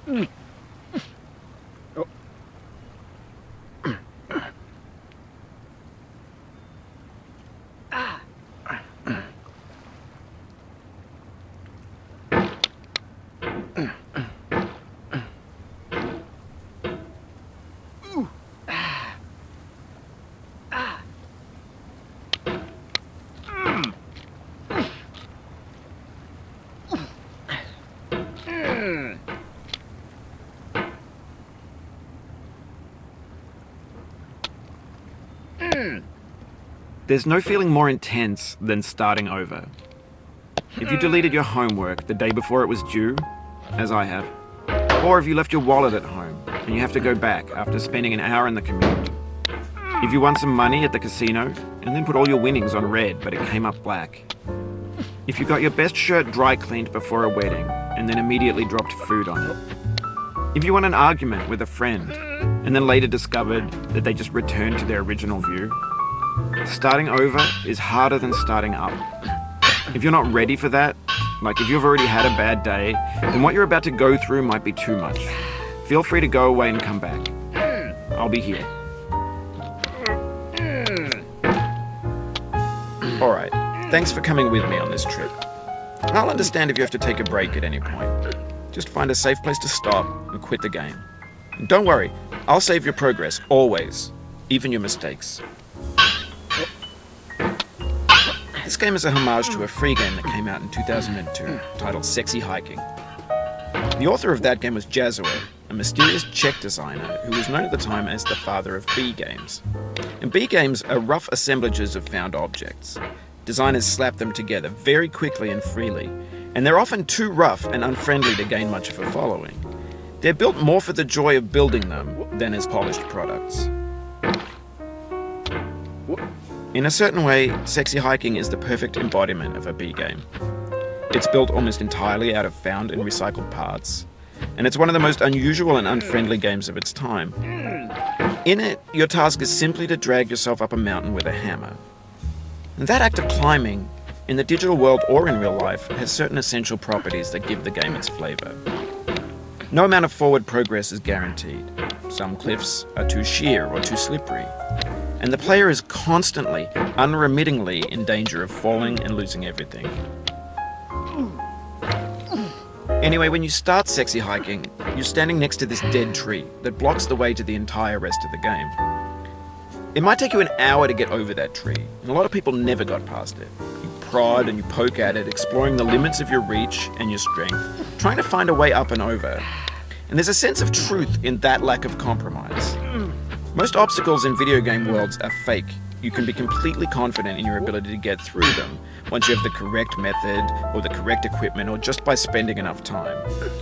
Oh. There's no feeling more intense than starting over. If you deleted your homework the day before it was due, as I have, or if you left your wallet at home and you have to go back after spending an hour in the commute. If you won some money at the casino and then put all your winnings on red but it came up black. If you got your best shirt dry cleaned before a wedding and then immediately dropped food on it. If you won an argument with a friend and then later discovered that they just returned to their original view. Starting over is harder than starting up. If you're not ready for that, like if you've already had a bad day, then what you're about to go through might be too much. Feel free to go away and come back. I'll be here. Alright, thanks for coming with me on this trip. I'll understand if you have to take a break at any point. Just find a safe place to stop and quit the game. And don't worry, I'll save your progress, always. Even your mistakes. This game is a homage to a free game that came out in 2002, titled Sexy Hiking. The author of that game was Jazuo, a mysterious Czech designer who was known at the time as the father of B games. And B games are rough assemblages of found objects. Designers slap them together very quickly and freely, and they're often too rough and unfriendly to gain much of a following. They're built more for the joy of building them than as polished products. In a certain way, Sexy Hiking is the perfect embodiment of a B game. It's built almost entirely out of found and recycled parts, and it's one of the most unusual and unfriendly games of its time. In it, your task is simply to drag yourself up a mountain with a hammer. And that act of climbing, in the digital world or in real life, has certain essential properties that give the game its flavor. No amount of forward progress is guaranteed. Some cliffs are too sheer or too slippery. And the player is constantly, unremittingly in danger of falling and losing everything. Anyway, when you start Sexy Hiking, you're standing next to this dead tree that blocks the way to the entire rest of the game. It might take you an hour to get over that tree, and a lot of people never got past it. You prod and you poke at it, exploring the limits of your reach and your strength, trying to find a way up and over. And there's a sense of truth in that lack of compromise. Most obstacles in video game worlds are fake. You can be completely confident in your ability to get through them once you have the correct method or the correct equipment or just by spending enough time.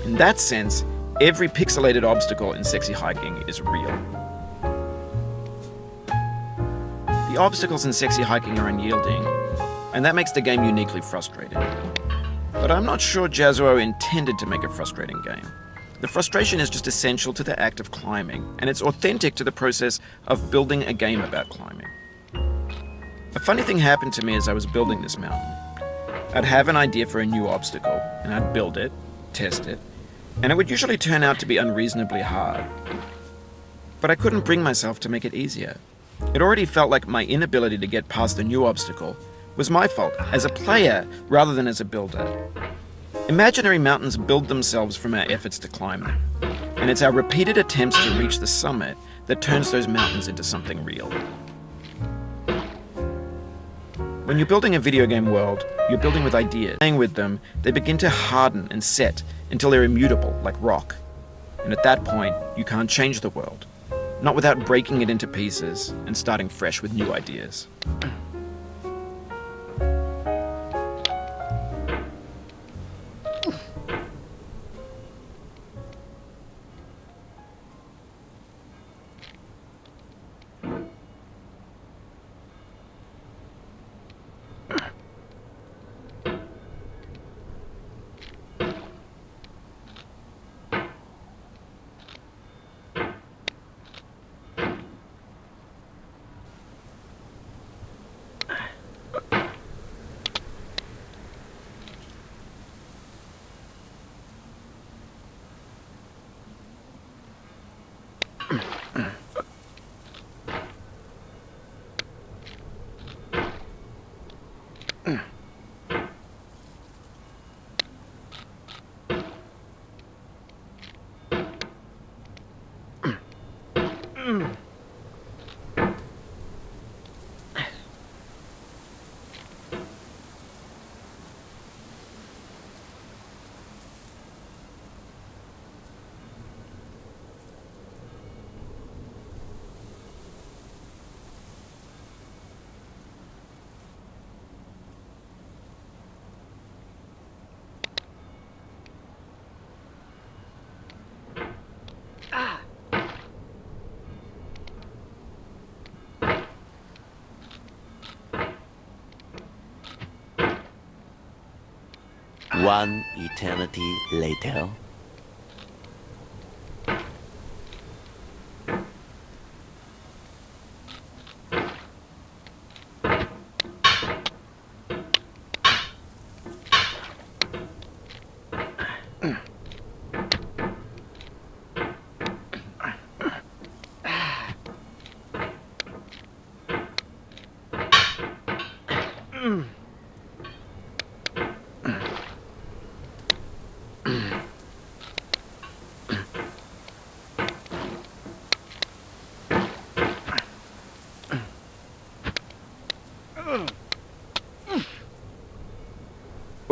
In that sense, every pixelated obstacle in Sexy Hiking is real. The obstacles in Sexy Hiking are unyielding, and that makes the game uniquely frustrating. But I'm not sure Jazuo intended to make a frustrating game. The frustration is just essential to the act of climbing, and it's authentic to the process of building a game about climbing. A funny thing happened to me as I was building this mountain. I'd have an idea for a new obstacle, and I'd build it, test it, and it would usually turn out to be unreasonably hard. But I couldn't bring myself to make it easier. It already felt like my inability to get past the new obstacle was my fault, as a player rather than as a builder. Imaginary mountains build themselves from our efforts to climb them, and it's our repeated attempts to reach the summit that turns those mountains into something real. When you're building a video game world, you're building with ideas. Playing with them, they begin to harden and set until they're immutable, like rock. And at that point, you can't change the world, not without breaking it into pieces and starting fresh with new ideas. One eternity later.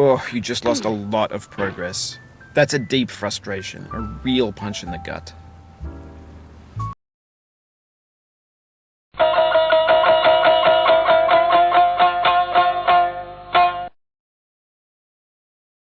Oh, you just lost a lot of progress. That's a deep frustration, a real punch in the gut.